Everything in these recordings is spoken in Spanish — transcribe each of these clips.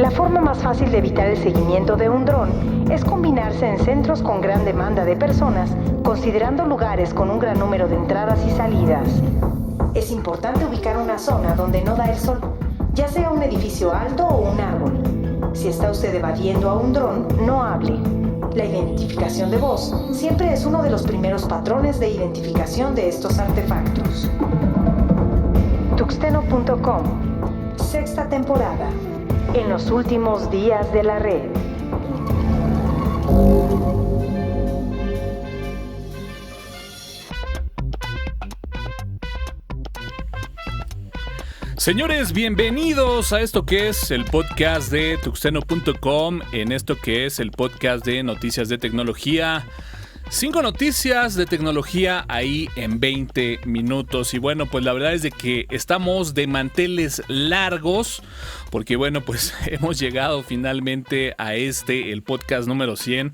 La forma más fácil de evitar el seguimiento de un dron es combinarse en centros con gran demanda de personas, considerando lugares con un gran número de entradas y salidas. Es importante ubicar una zona donde no da el sol, ya sea un edificio alto o un árbol. Si está usted evadiendo a un dron, no hable. La identificación de voz siempre es uno de los primeros patrones de identificación de estos artefactos. Tuxteno.com, sexta temporada, en los últimos días de la red. Señores, bienvenidos a esto que es el podcast de Tuxteno.com, en esto que es el podcast de noticias de tecnología. 5 noticias de tecnología ahí en 20 minutos. Y bueno, pues la verdad es de que estamos de manteles largos, porque bueno, pues hemos llegado finalmente a el podcast número 100.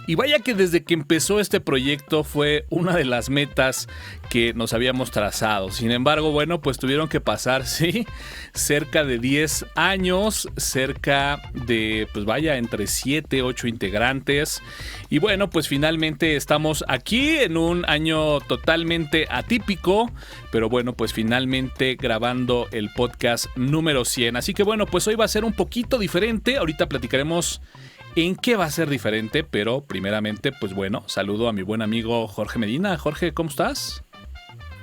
Y vaya que desde que empezó este proyecto fue una de las metas que nos habíamos trazado. Sin embargo, bueno, pues tuvieron que pasar, sí, cerca de 10 años, cerca de, pues vaya, entre 7, 8 integrantes. Y bueno, pues finalmente estamos aquí en un año totalmente atípico, pero bueno, pues finalmente grabando el podcast número 100. Así que bueno, pues hoy va a ser un poquito diferente. Ahorita platicaremos en qué va a ser diferente, pero primeramente, pues bueno, saludo a mi buen amigo Jorge Medina. Jorge, ¿cómo estás?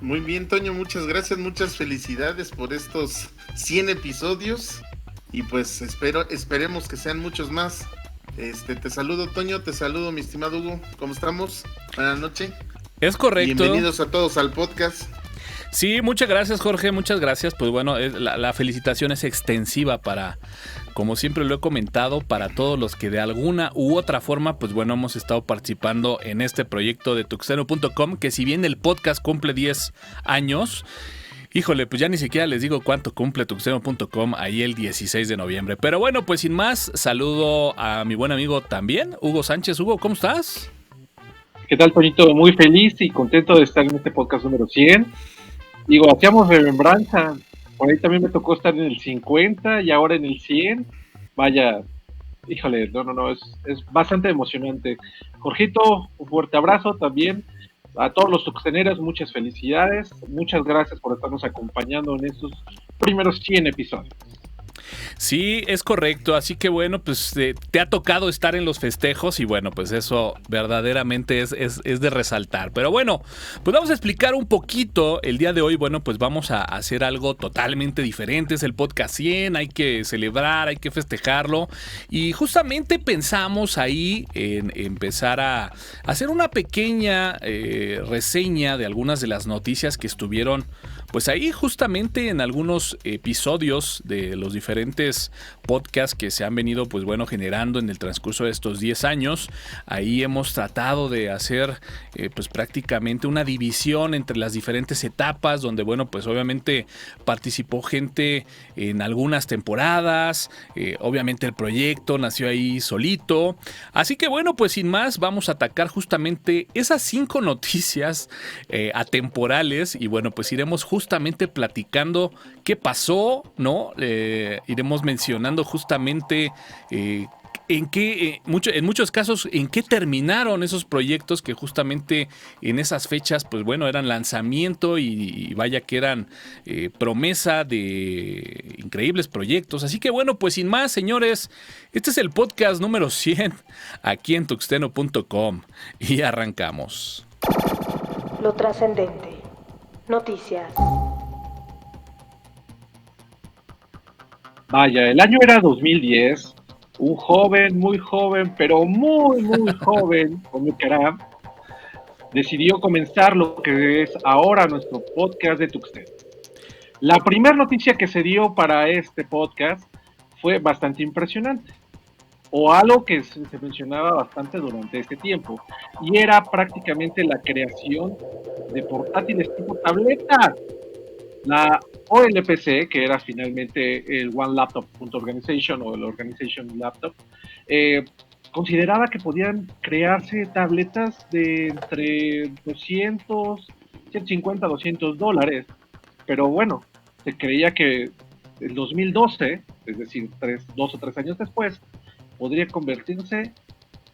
Muy bien, Toño, muchas gracias, muchas felicidades por estos 100 episodios y pues esperemos que sean muchos más. Te saludo, Toño, te saludo, mi estimado Hugo, ¿cómo estamos? Buenas noches. Es correcto. Bienvenidos a todos al podcast. Sí, muchas gracias, Jorge, muchas gracias. Pues bueno, la felicitación es extensiva para, como siempre lo he comentado, para todos los que de alguna u otra forma, pues bueno, hemos estado participando en este proyecto de Tuxteno.com, que si bien el podcast cumple 10 años, híjole, pues ya ni siquiera les digo cuánto cumple Tuxteno.com ahí el 16 de noviembre. Pero bueno, pues sin más, saludo a mi buen amigo también, Hugo Sánchez. Hugo, ¿cómo estás? ¿Qué tal, Toñito? Muy feliz y contento de estar en este podcast número 100. Digo, hacíamos remembranza, por ahí también me tocó estar en el 50 y ahora en el 100. Vaya, híjole, no, es bastante emocionante. Jorgito, un fuerte abrazo también. A todos los tuxteneros, muchas felicidades. Muchas gracias por estarnos acompañando en estos primeros 100 episodios. Sí, es correcto, así que bueno, pues te ha tocado estar en los festejos y bueno, pues eso verdaderamente es de resaltar. Pero bueno, pues vamos a explicar un poquito el día de hoy. Bueno, pues vamos a hacer algo totalmente diferente, es el podcast 100, hay que celebrar, hay que festejarlo y justamente pensamos ahí en empezar a hacer una pequeña reseña de algunas de las noticias que estuvieron pues ahí justamente en algunos episodios de los diferentes podcasts que se han venido pues bueno generando en el transcurso de estos 10 años. Ahí hemos tratado de hacer pues prácticamente una división entre las diferentes etapas donde bueno pues obviamente participó gente en algunas temporadas, obviamente el proyecto nació ahí solito. Así que bueno pues sin más vamos a atacar justamente esas 5 noticias atemporales y bueno pues iremos justamente platicando qué pasó, ¿no? Iremos mencionando justamente en muchos casos en qué terminaron esos proyectos que justamente en esas fechas, pues bueno, eran lanzamiento y vaya que eran promesa de increíbles proyectos. Así que bueno, pues sin más, señores, este es el podcast número 100 aquí en Tuxteno.com y arrancamos. Lo trascendente. Noticias. Vaya, el año era 2010. Un joven, muy joven, pero muy joven, como Karam, decidió comenzar lo que es ahora nuestro podcast de Tuxteno. La primera noticia que se dio para este podcast fue bastante impresionante, o algo que se mencionaba bastante durante este tiempo, y era prácticamente la creación de portátiles tipo tableta. La OLPC, que era finalmente el One Laptop Organization o el Organization Laptop, consideraba que podían crearse tabletas de entre 200, 150, $200, pero bueno, se creía que el 2012 es decir, 2 o 3 años después, podría convertirse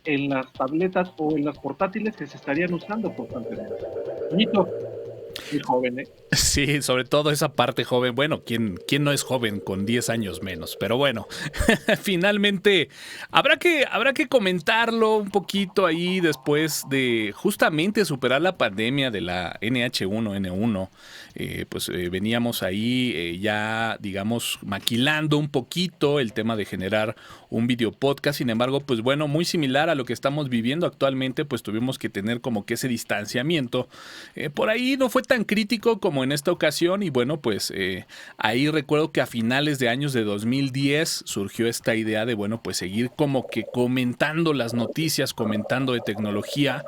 en las tabletas o en las portátiles que se estarían usando constantemente. Bonito, muy joven, ¿eh? Sí, sobre todo esa parte joven. Bueno, ¿quién no es joven con 10 años menos? Pero bueno, finalmente habrá que comentarlo un poquito ahí después de justamente superar la pandemia de la NH1N1. Veníamos ahí ya, digamos, maquilando un poquito el tema de generar un video podcast. Sin embargo, pues bueno, muy similar a lo que estamos viviendo actualmente, pues tuvimos que tener como que ese distanciamiento. Por ahí no fue tan crítico como en esta ocasión y bueno, pues ahí recuerdo que a finales de años de 2010 surgió esta idea de, bueno, pues seguir como que comentando las noticias, comentando de tecnología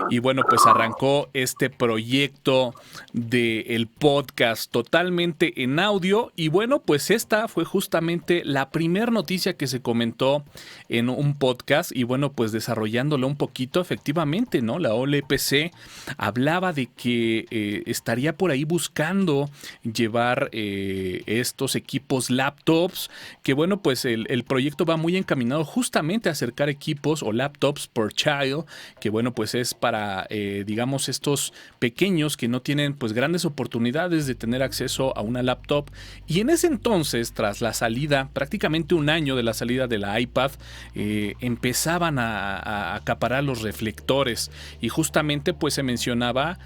y bueno, pues arrancó este proyecto del podcast totalmente en audio y bueno, pues esta fue justamente la primer noticia que se comentó en un podcast y bueno, pues desarrollándolo un poquito efectivamente, ¿no? La OLPC hablaba de que estaría por ahí buscando llevar estos equipos laptops, que bueno, pues el proyecto va muy encaminado justamente a acercar equipos o laptops per child, que bueno, pues es para, digamos, estos pequeños que no tienen pues grandes oportunidades de tener acceso a una laptop. Y en ese entonces, tras la salida, prácticamente un año de la salida de la iPad, empezaban a acaparar los reflectores y justamente pues se mencionaba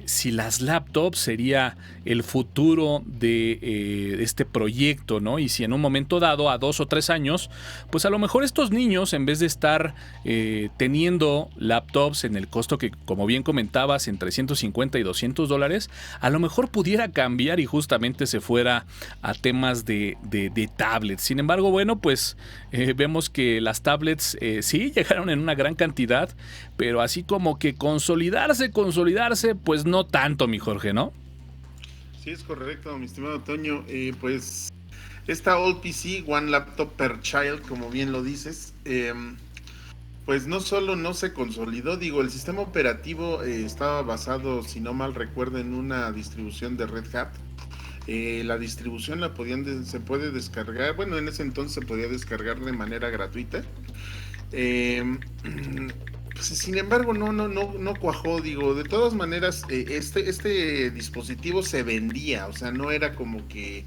si las laptops sería el futuro de este proyecto, ¿no? Y si en un momento dado, a 2 o 3 años, pues a lo mejor estos niños, en vez de estar teniendo laptops en el costo que, como bien comentabas, entre $150 y $200, a lo mejor pudiera cambiar y justamente se fuera a temas de tablets. Sin embargo, bueno, pues vemos que las tablets sí llegaron en una gran cantidad, pero así como que consolidarse, pues no tanto, mi Jorge, ¿no? Sí, es correcto, mi estimado Toño. Pues esta All PC, One Laptop per Child, como bien lo dices, pues no solo no se consolidó, digo, el sistema operativo estaba basado, si no mal recuerdo, en una distribución de Red Hat. La distribución se puede descargar, bueno, en ese entonces se podía descargar de manera gratuita. Pues, sin embargo, no cuajó, digo, de todas maneras, este dispositivo se vendía, o sea, no era como que,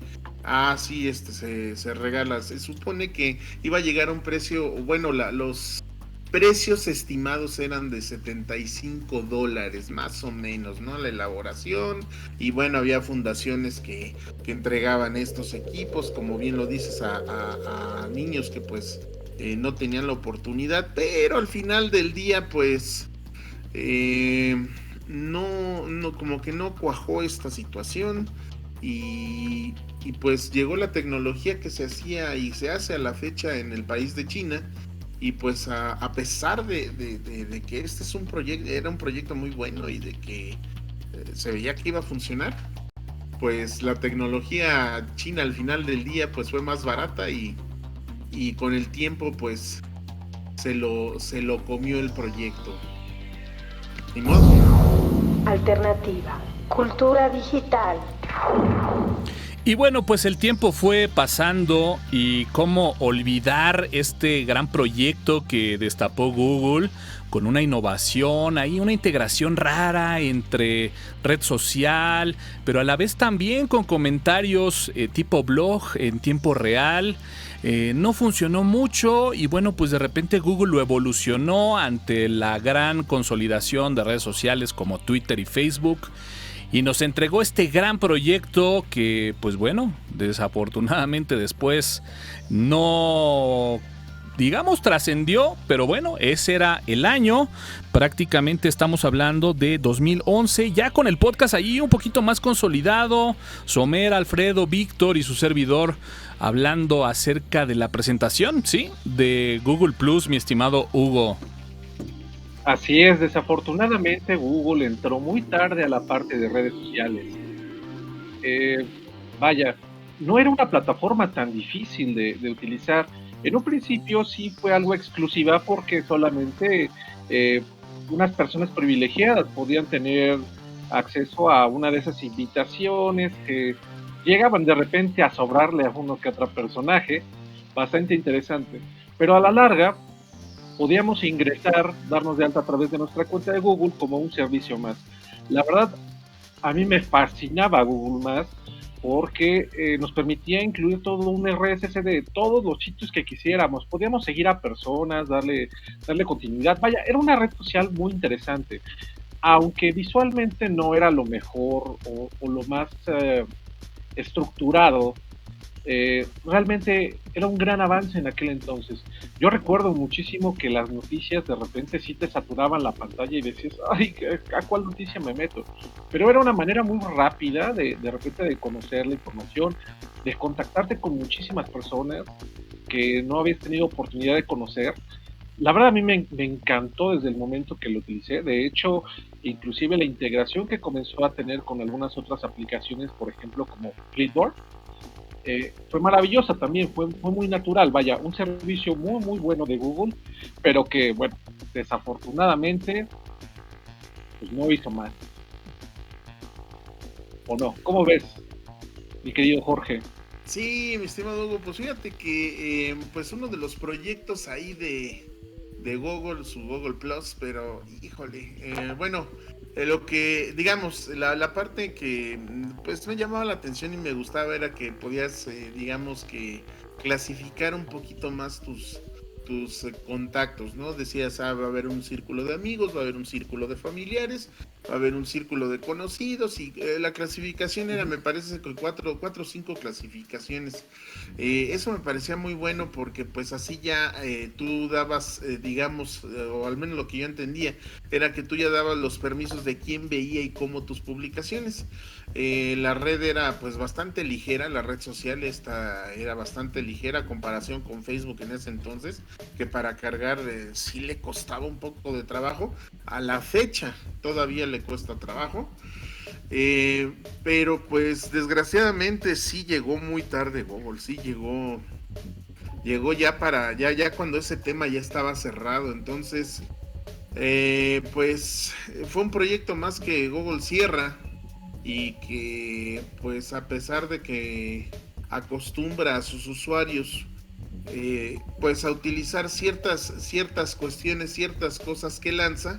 sí, se regala. Se supone que iba a llegar a un precio, bueno, los precios estimados eran de $75, más o menos, ¿no? La elaboración, y bueno, había fundaciones que entregaban estos equipos, como bien lo dices, a niños que pues no tenían la oportunidad, pero al final del día pues no como que no cuajó esta situación y pues llegó la tecnología que se hacía y se hace a la fecha en el país de China y pues a pesar de que este es era un proyecto muy bueno y de que se veía que iba a funcionar, pues la tecnología china al final del día pues fue más barata y con el tiempo pues se lo comió el proyecto. Ni modo. Alternativa, cultura digital. Y bueno, pues el tiempo fue pasando y cómo olvidar este gran proyecto que destapó Google con una innovación, ahí una integración rara entre red social, pero a la vez también con comentarios tipo blog en tiempo real. No funcionó mucho y bueno, pues de repente Google lo evolucionó ante la gran consolidación de redes sociales como Twitter y Facebook y nos entregó este gran proyecto que pues bueno, desafortunadamente después no, digamos, trascendió, pero bueno, ese era el año. Prácticamente estamos hablando de 2011, ya con el podcast ahí un poquito más consolidado. Somer, Alfredo, Víctor y su servidor hablando acerca de la presentación, ¿sí? De Google Plus, mi estimado Hugo. Así es, desafortunadamente Google entró muy tarde a la parte de redes sociales. Vaya, no era una plataforma tan difícil de utilizar. En un principio sí fue algo exclusiva porque solamente unas personas privilegiadas podían tener acceso a una de esas invitaciones que llegaban de repente a sobrarle a uno que otro personaje, bastante interesante. Pero a la larga, podíamos ingresar, darnos de alta a través de nuestra cuenta de Google como un servicio más. La verdad, a mí me fascinaba Google Más porque nos permitía incluir todo un RSS de todos los sitios que quisiéramos. Podíamos seguir a personas, darle continuidad. Vaya, era una red social muy interesante. Aunque visualmente no era lo mejor o lo más estructurado, realmente era un gran avance en aquel entonces. Yo recuerdo muchísimo que las noticias de repente sí te saturaban la pantalla y decías, ay, ¿a cuál noticia me meto? Pero era una manera muy rápida de repente de conocer la información, de contactarte con muchísimas personas que no habías tenido oportunidad de conocer. La verdad a mí me encantó desde el momento que lo utilicé. De hecho, inclusive la integración que comenzó a tener con algunas otras aplicaciones, por ejemplo como Flipboard, fue maravillosa también, fue muy natural, vaya, un servicio muy bueno de Google, pero que, bueno, desafortunadamente, pues no hizo más. ¿O no? ¿Cómo ves, mi querido Jorge? Sí, mi estimado Hugo, pues fíjate que pues uno de los proyectos ahí de Google, su Google Plus, pero híjole, bueno, lo que, digamos, la parte que pues me llamaba la atención y me gustaba era que podías, digamos que clasificar un poquito más tus contactos, ¿no? Decías, va a haber un círculo de amigos, va a haber un círculo de familiares, va a haber un círculo de conocidos y la clasificación era, me parece que cuatro o cinco clasificaciones. Eso me parecía muy bueno porque pues así ya tú dabas, digamos, o al menos lo que yo entendía, era que tú ya dabas los permisos de quién veía y cómo tus publicaciones. La red era pues bastante ligera, la red social esta era bastante ligera a comparación con Facebook en ese entonces, que para cargar sí le costaba un poco de trabajo. A la fecha todavía le cuesta trabajo, pero pues desgraciadamente sí llegó muy tarde Google, sí llegó ya cuando ese tema ya estaba cerrado. Entonces pues fue un proyecto más que Google cierra y que pues a pesar de que acostumbra a sus usuarios pues a utilizar ciertas cuestiones, ciertas cosas que lanza,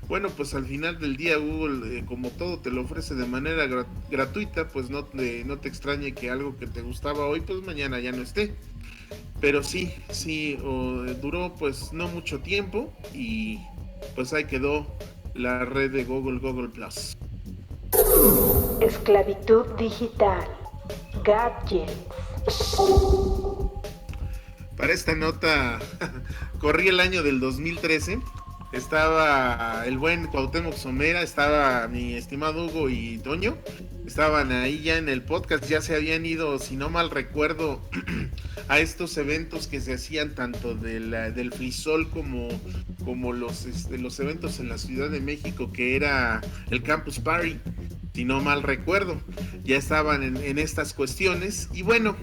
bueno, pues al final del día Google, como todo te lo ofrece de manera gratuita, pues no te extrañe que algo que te gustaba hoy, pues mañana ya no esté. Pero sí, duró pues no mucho tiempo y pues ahí quedó la red de Google Plus. Esclavitud digital. Gadgets. Para esta nota, corrí el año del 2013. Estaba el buen Cuauhtémoc Somera, estaba mi estimado Hugo y Toño. Estaban ahí ya en el podcast, ya se habían ido, si no mal recuerdo, a estos eventos que se hacían tanto del Flisol como los eventos en la Ciudad de México, que era el Campus Party, si no mal recuerdo. Ya estaban en estas cuestiones y bueno,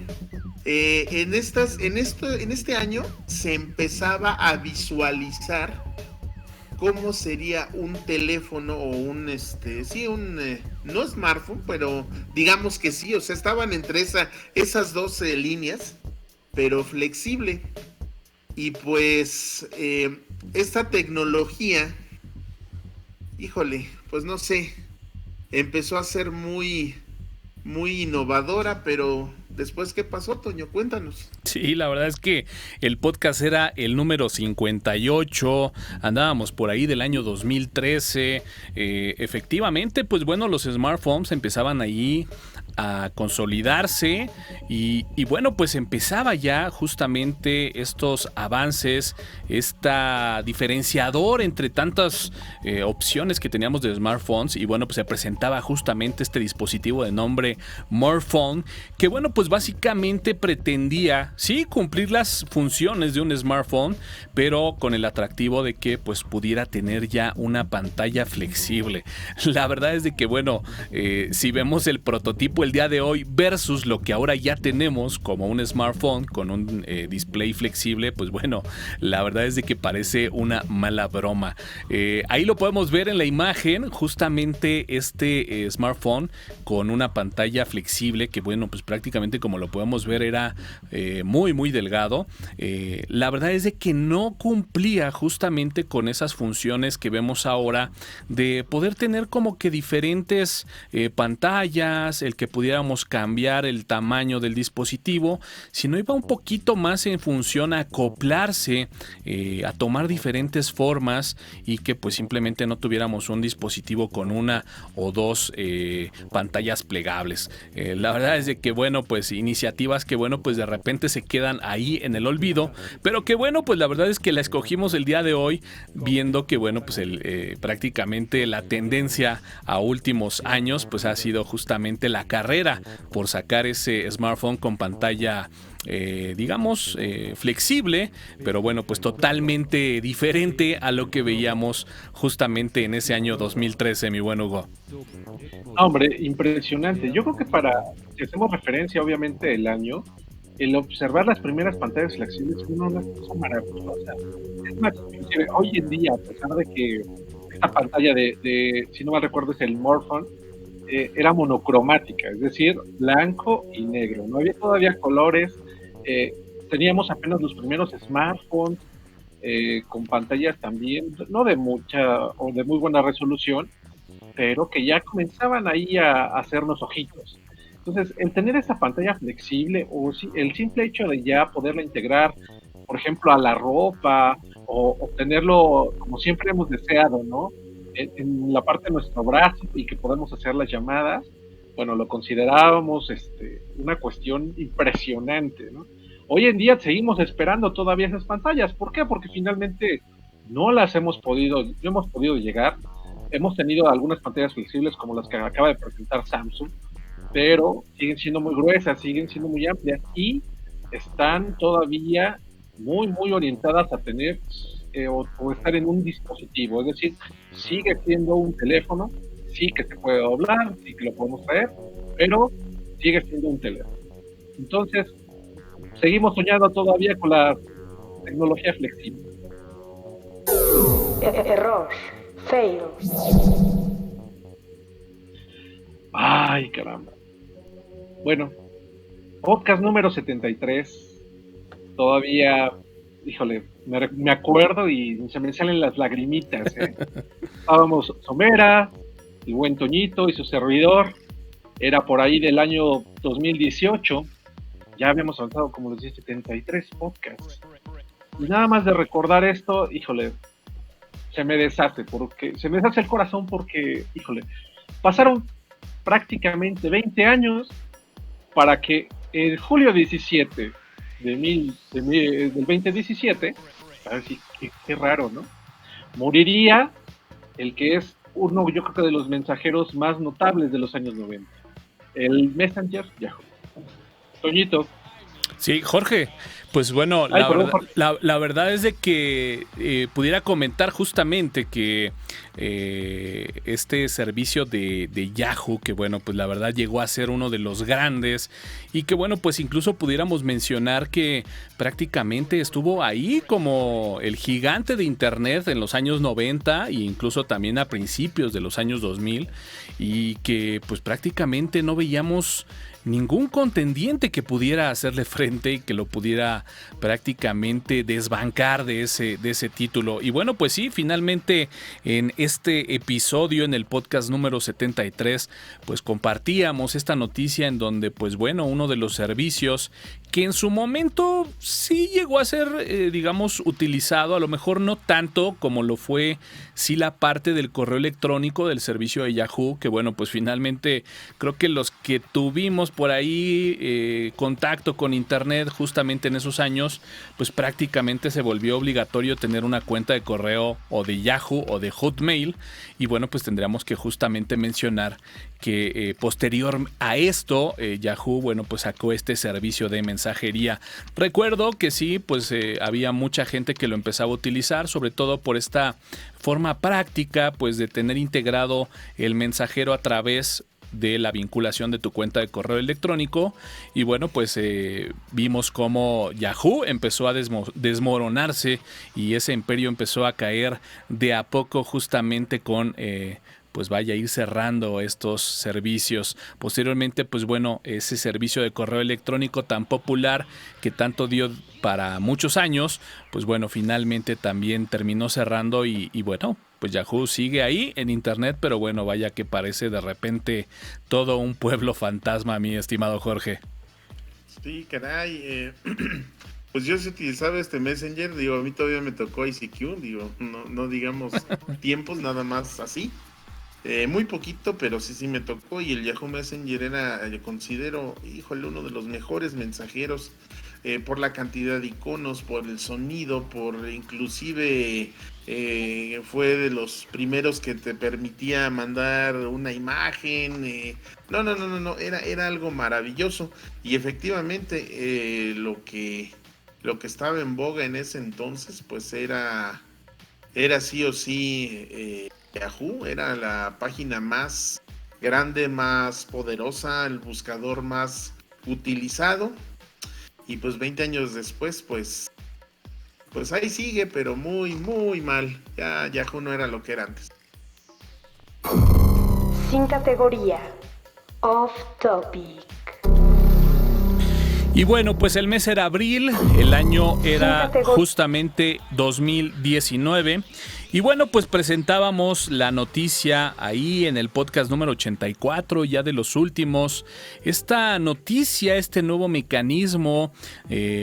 en este año se empezaba a visualizar cómo sería un teléfono o no smartphone, pero digamos que sí, o sea, estaban entre esas 12 líneas, pero flexible. Y pues esta tecnología, híjole, pues no sé, empezó a ser muy innovadora, pero después, ¿qué pasó, Toño? Cuéntanos. Sí, la verdad es que el podcast era el número 58, andábamos por ahí del año 2013, efectivamente, pues bueno, los smartphones empezaban ahí a consolidarse y bueno, pues empezaba ya justamente estos avances, esta diferenciador entre tantas opciones que teníamos de smartphones y bueno, pues se presentaba justamente este dispositivo de nombre Morephone, que bueno, pues básicamente pretendía, sí, cumplir las funciones de un smartphone, pero con el atractivo de que pues pudiera tener ya una pantalla flexible. La verdad es de que bueno, si vemos el prototipo, el día de hoy versus lo que ahora ya tenemos como un smartphone con un display flexible, pues bueno, la verdad es de que parece una mala broma. Ahí lo podemos ver en la imagen, justamente este smartphone con una pantalla flexible que bueno, pues prácticamente como lo podemos ver era muy muy delgado. La verdad es de que no cumplía justamente con esas funciones que vemos ahora de poder tener como que diferentes pantallas, el que pudiéramos cambiar el tamaño del dispositivo, sino iba un poquito más en función a acoplarse, a tomar diferentes formas y que pues simplemente no tuviéramos un dispositivo con una o dos pantallas plegables. La verdad es de que bueno, pues iniciativas que bueno, pues de repente se quedan ahí en el olvido, pero que bueno, pues la verdad es que la escogimos el día de hoy viendo que bueno, pues prácticamente la tendencia a últimos años pues ha sido justamente la carrera por sacar ese smartphone con pantalla digamos flexible, pero bueno, pues totalmente diferente a lo que veíamos justamente en ese año 2013, mi buen Hugo. Hombre, impresionante. Yo creo que si hacemos referencia obviamente el año, el observar las primeras pantallas flexibles fue una cosa maravillosa. Es más, inclusive hoy en día, a pesar de que esta pantalla si no mal recuerdo es el Morphone, era monocromática, es decir, blanco y negro. No había todavía colores. Teníamos apenas los primeros smartphones con pantallas también, no de mucha o de muy buena resolución, pero que ya comenzaban ahí a hacernos ojitos. Entonces, el tener esta pantalla flexible o el simple hecho de ya poderla integrar, por ejemplo, a la ropa o tenerlo como siempre hemos deseado, ¿no? En la parte de nuestro brazo y que podemos hacer las llamadas, bueno, lo considerábamos una cuestión impresionante, ¿no? Hoy en día seguimos esperando todavía esas pantallas. ¿Por qué? Porque finalmente no hemos podido llegar. Hemos tenido algunas pantallas flexibles como las que acaba de presentar Samsung, pero siguen siendo muy gruesas, siguen siendo muy amplias y están todavía muy, muy orientadas a tener o estar en un dispositivo. Es decir, sigue siendo un teléfono, sí que se puede doblar, sí que lo podemos traer, pero sigue siendo un teléfono. Entonces, seguimos soñando todavía con la tecnología flexible. Error. Fail. Ay, caramba. Bueno, podcast número 73. Todavía, híjole, me acuerdo y se me salen las lagrimitas, ¿eh? Estábamos Somera, el buen Toñito y su servidor. Era por ahí del año 2018. Ya habíamos avanzado, como les dije, 73 podcasts. Y nada más de recordar esto, híjole, se me deshace el corazón porque, híjole, pasaron prácticamente 20 años para que el julio 17 del 2017, a ver si qué raro, ¿no? Moriría el que es uno, yo creo que de los mensajeros más notables de los años 90, el Messenger Yahoo. Toñito. Sí, Jorge, pues bueno, la verdad es de que pudiera comentar justamente que este servicio de Yahoo, que bueno, pues la verdad llegó a ser uno de los grandes y que bueno, pues incluso pudiéramos mencionar que prácticamente estuvo ahí como el gigante de internet en los años 90 e incluso también a principios de los años 2000 y que pues prácticamente no veíamos ningún contendiente que pudiera hacerle frente y que lo pudiera prácticamente desbancar de ese título. Y bueno, pues sí, finalmente en este episodio, en el podcast número 73, pues compartíamos esta noticia en donde, pues bueno, uno de los servicios que en su momento sí llegó a ser, digamos, utilizado, a lo mejor no tanto como lo fue sí la parte del correo electrónico del servicio de Yahoo, que bueno, pues finalmente creo que los que tuvimos por ahí contacto con internet justamente en esos años, pues prácticamente se volvió obligatorio tener una cuenta de correo o de Yahoo o de Hotmail, y bueno, pues tendríamos que justamente mencionar que posterior a esto, Yahoo, bueno, pues sacó este servicio de mensajería. Recuerdo que sí, pues había mucha gente que lo empezaba a utilizar, sobre todo por esta forma práctica, pues de tener integrado el mensajero a través de la vinculación de tu cuenta de correo electrónico. Y bueno, pues vimos cómo Yahoo empezó a desmoronarse y ese imperio empezó a caer de a poco, justamente con pues vaya a ir cerrando estos servicios. Posteriormente, pues bueno, ese servicio de correo electrónico tan popular que tanto dio para muchos años, pues bueno, finalmente también terminó cerrando y bueno, pues Yahoo sigue ahí en internet, pero bueno, vaya que parece de repente todo un pueblo fantasma, mi estimado Jorge. Sí, caray, pues yo sí utilizaba este Messenger, digo, a mí todavía me tocó ICQ, digo, no digamos tiempos, nada más así. Muy poquito, pero sí me tocó. Y el Yahoo Messenger era, yo considero, híjole, uno de los mejores mensajeros, por la cantidad de iconos, por el sonido, por inclusive fue de los primeros que te permitía mandar una imagen. No, era algo maravilloso. Y efectivamente, lo que estaba en boga en ese entonces, pues era sí o sí. Yahoo era la página más grande, más poderosa, el buscador más utilizado. Y pues 20 años después, pues ahí sigue, pero muy, muy mal. Ya Yahoo no era lo que era antes. Sin categoría. Off topic. Y bueno, pues el mes era abril, el año era justamente 2019. Y bueno, pues presentábamos la noticia ahí en el podcast número 84, ya de los últimos. Esta noticia, este nuevo mecanismo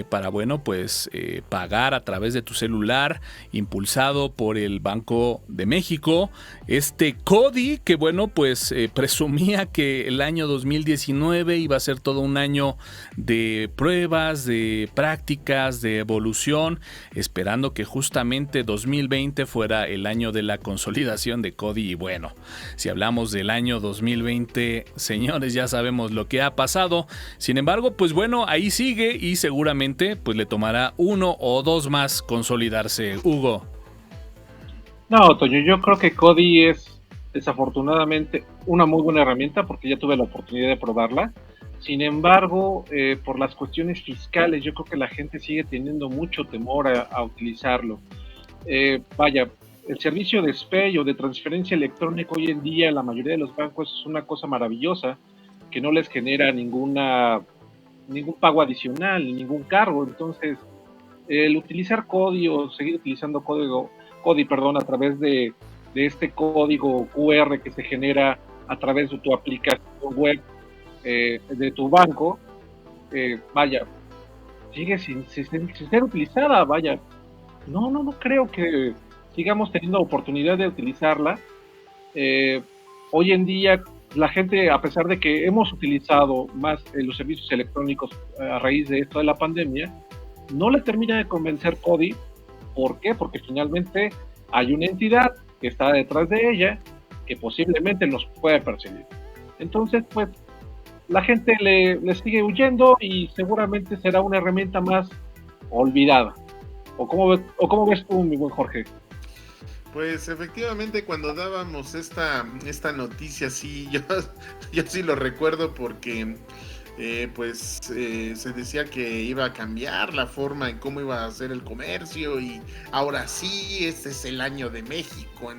para, bueno, pues pagar a través de tu celular, impulsado por el Banco de México. Este CODI, que bueno, pues presumía que el año 2019 iba a ser todo un año de pruebas, de prácticas, de evolución, esperando que justamente 2020 fuera el año de la consolidación de CODI. Y bueno, si hablamos del año 2020, señores, ya sabemos lo que ha pasado. Sin embargo, pues bueno, ahí sigue y seguramente pues le tomará 1 o 2 más consolidarse. Hugo. No, Toño, yo creo que CODI es desafortunadamente una muy buena herramienta porque ya tuve la oportunidad de probarla. Sin embargo, por las cuestiones fiscales, yo creo que la gente sigue teniendo mucho temor a utilizarlo. Vaya, el servicio de SPEI o de transferencia electrónica hoy en día en la mayoría de los bancos es una cosa maravillosa que no les genera ningún pago adicional ni ningún cargo. Entonces, el utilizar CODI o seguir utilizando CODI, a través de este código QR que se genera a través de tu aplicación web de tu banco, vaya, sigue sin ser utilizada, vaya. No creo que sigamos teniendo oportunidad de utilizarla. Hoy en día la gente, a pesar de que hemos utilizado más los servicios electrónicos a raíz de esto de la pandemia, no le termina de convencer CODI. ¿Por qué? Porque finalmente hay una entidad que está detrás de ella que posiblemente nos puede perseguir. Entonces, pues, la gente le sigue huyendo y seguramente será una herramienta más olvidada. ¿O cómo ves tú, mi buen Jorge? Pues efectivamente cuando dábamos esta noticia, sí, yo sí lo recuerdo porque se decía que iba a cambiar la forma en cómo iba a hacer el comercio y ahora sí, este es el año de México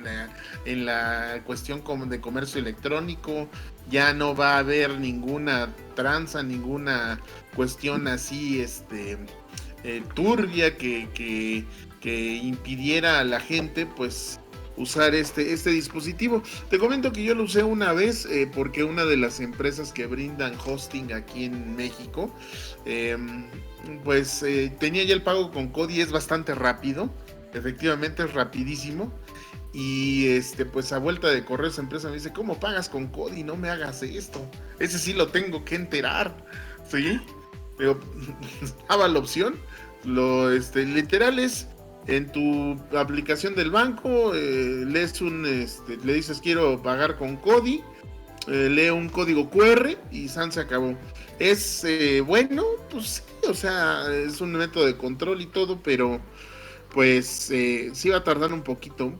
en la cuestión de comercio electrónico. Ya no va a haber ninguna tranza, ninguna cuestión así turbia que impidiera a la gente pues usar este dispositivo. Te comento que yo lo usé una vez porque una de las empresas que brindan hosting aquí en México tenía ya el pago con CODI, es bastante rápido, efectivamente es rapidísimo. Y pues a vuelta de correo esa empresa me dice, ¿cómo pagas con CODI? No me hagas esto, ese sí lo tengo que enterar, ¿sí? Pero daba la opción, literal es en tu aplicación del banco, lees le dices quiero pagar con CODI, lee un código QR y se acabó. Es bueno, pues sí, o sea, es un método de control y todo, pero pues sí va a tardar un poquito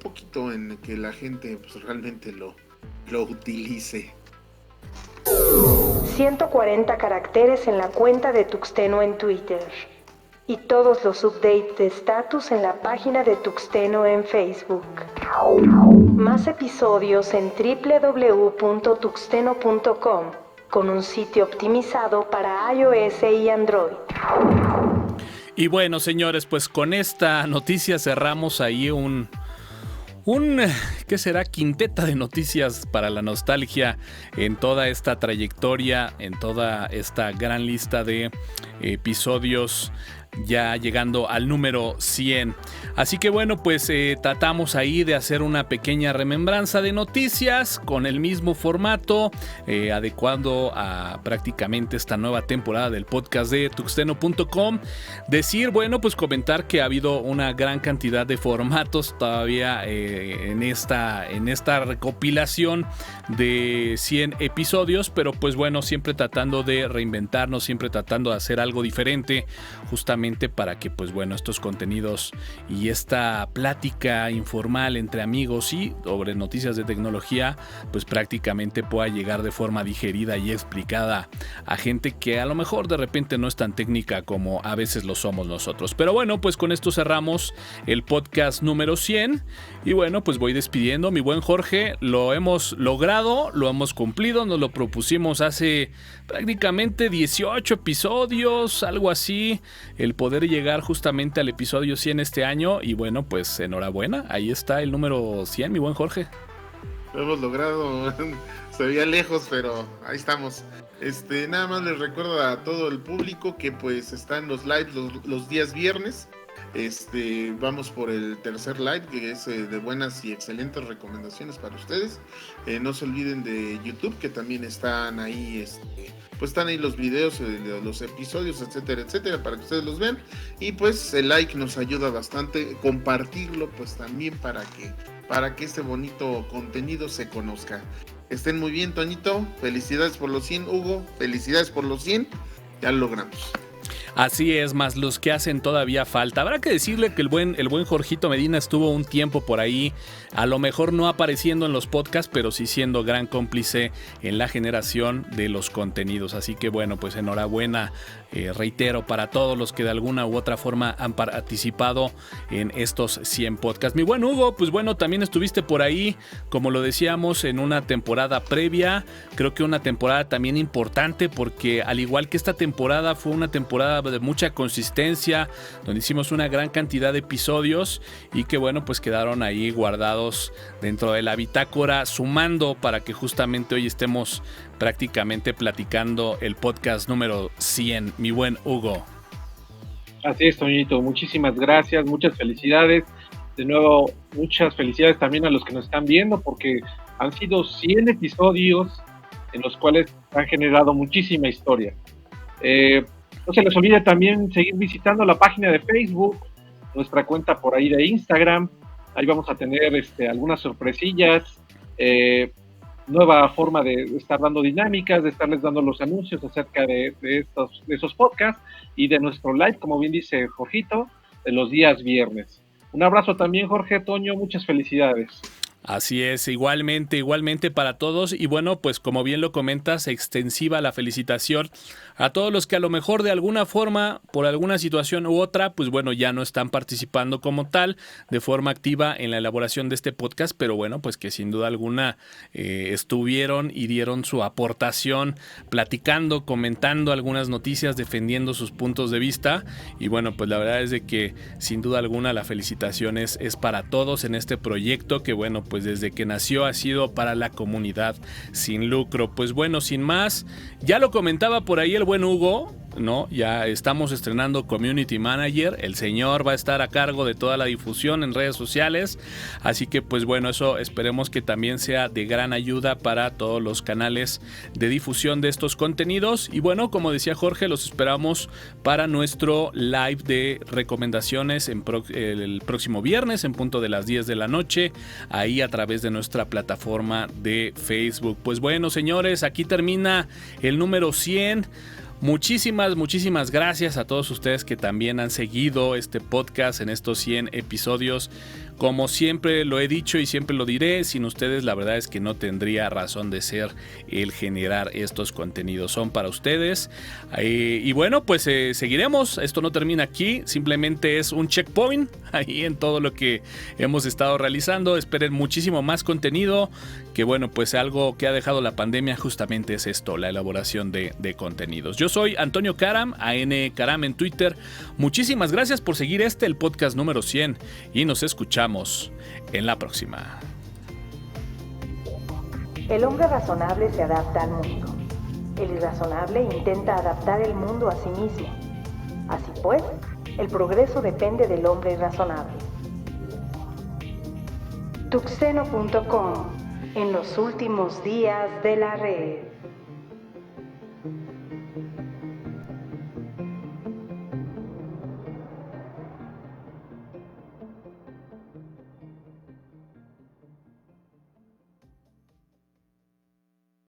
en que la gente pues realmente lo utilice. 140 caracteres en la cuenta de Tuxteno en Twitter. Y todos los updates de estatus en la página de Tuxteno en Facebook. Más episodios en www.tuxteno.com, con un sitio optimizado para iOS y Android. Y bueno, señores, pues con esta noticia cerramos ahí un ¿qué será? Quinteta de noticias para la nostalgia en toda esta trayectoria, en toda esta gran lista de episodios, ya llegando al número 100. Así que bueno, pues tratamos ahí de hacer una pequeña remembranza de noticias con el mismo formato, adecuando a prácticamente esta nueva temporada del podcast de tuxteno.com. Decir, bueno, pues comentar que ha habido una gran cantidad de formatos todavía en esta recopilación de 100 episodios, pero pues bueno, siempre tratando de reinventarnos, siempre tratando de hacer algo diferente, justamente para que pues bueno, estos contenidos y esta plática informal entre amigos y sobre noticias de tecnología pues prácticamente pueda llegar de forma digerida y explicada a gente que a lo mejor de repente no es tan técnica como a veces lo somos nosotros. Pero bueno, pues con esto cerramos el podcast número 100 y bueno, pues voy despidiendo. Mi buen Jorge, lo hemos logrado, lo hemos cumplido, nos lo propusimos hace prácticamente 18 episodios, algo así, el poder llegar justamente al episodio 100 este año y bueno, pues enhorabuena, ahí está el número 100, mi buen Jorge. Lo hemos logrado, se veía lejos, pero ahí estamos. Nada más les recuerdo a todo el público que pues están los lives los días viernes. Vamos por el tercer live, que es de buenas y excelentes recomendaciones para ustedes. No se olviden de YouTube, que también están ahí, pues están ahí los videos, los episodios, etcétera, etcétera, para que ustedes los vean. Y pues el like nos ayuda bastante, compartirlo pues también para que este bonito contenido se conozca. Estén muy bien, Toñito, felicidades por los 100, Hugo, felicidades por los 100, ya lo logramos. Así es, más los que hacen todavía falta. Habrá que decirle que el buen Jorgito Medina estuvo un tiempo por ahí, a lo mejor no apareciendo en los podcasts, pero sí siendo gran cómplice en la generación de los contenidos. Así que bueno, pues enhorabuena, reitero, para todos los que de alguna u otra forma han participado en estos 100 podcasts. Mi buen Hugo, pues bueno, también estuviste por ahí, como lo decíamos, en una temporada previa. Creo que una temporada también importante porque al igual que esta temporada fue una temporada de mucha consistencia, donde hicimos una gran cantidad de episodios y que bueno, pues quedaron ahí guardados dentro de la bitácora, sumando para que justamente hoy estemos prácticamente platicando el podcast número 100, mi buen Hugo. Así es, Toñito, muchísimas gracias, muchas felicidades. De nuevo, muchas felicidades también a los que nos están viendo, porque han sido 100 episodios en los cuales han generado muchísima historia. No se les olvide también seguir visitando la página de Facebook, nuestra cuenta por ahí de Instagram. Ahí vamos a tener algunas sorpresillas, nueva forma de estar dando dinámicas, de estarles dando los anuncios acerca de esos podcasts y de nuestro live, como bien dice Jorgito, de los días viernes. Un abrazo también, Jorge, Toño, muchas felicidades. Así es, igualmente para todos y bueno, pues como bien lo comentas, extensiva la felicitación a todos los que a lo mejor de alguna forma, por alguna situación u otra, pues bueno, ya no están participando como tal de forma activa en la elaboración de este podcast, pero bueno, pues que sin duda alguna estuvieron y dieron su aportación platicando, comentando algunas noticias, defendiendo sus puntos de vista y bueno, pues la verdad es de que sin duda alguna la felicitación es para todos en este proyecto que bueno, pues desde que nació ha sido para la comunidad sin lucro. Pues bueno, sin más, ya lo comentaba por ahí el buen Hugo, ¿no? Ya estamos estrenando Community Manager, el señor va a estar a cargo de toda la difusión en redes sociales, así que pues bueno, eso esperemos que también sea de gran ayuda para todos los canales de difusión de estos contenidos y bueno, como decía Jorge, los esperamos para nuestro live de recomendaciones el próximo viernes en punto de las 10 de la noche, ahí a través de nuestra plataforma de Facebook. Pues bueno, señores, aquí termina el número 100. Muchísimas gracias a todos ustedes que también han seguido este podcast en estos 100 episodios Como siempre lo he dicho y siempre lo diré, sin ustedes la verdad es que no tendría razón de ser el generar estos contenidos. Son para ustedes. Y bueno, pues seguiremos. Esto no termina aquí. Simplemente es un checkpoint ahí en todo lo que hemos estado realizando. Esperen muchísimo más contenido. Que bueno, pues algo que ha dejado la pandemia justamente es esto, la elaboración de contenidos. Yo soy Antonio Karam, AN Karam en Twitter. Muchísimas gracias por seguir el podcast número 100 y nos escuchamos en la próxima. El hombre razonable se adapta al mundo. El irrazonable intenta adaptar el mundo a sí mismo. Así pues, el progreso depende del hombre irrazonable. Tuxeno.com, en los últimos días de la red.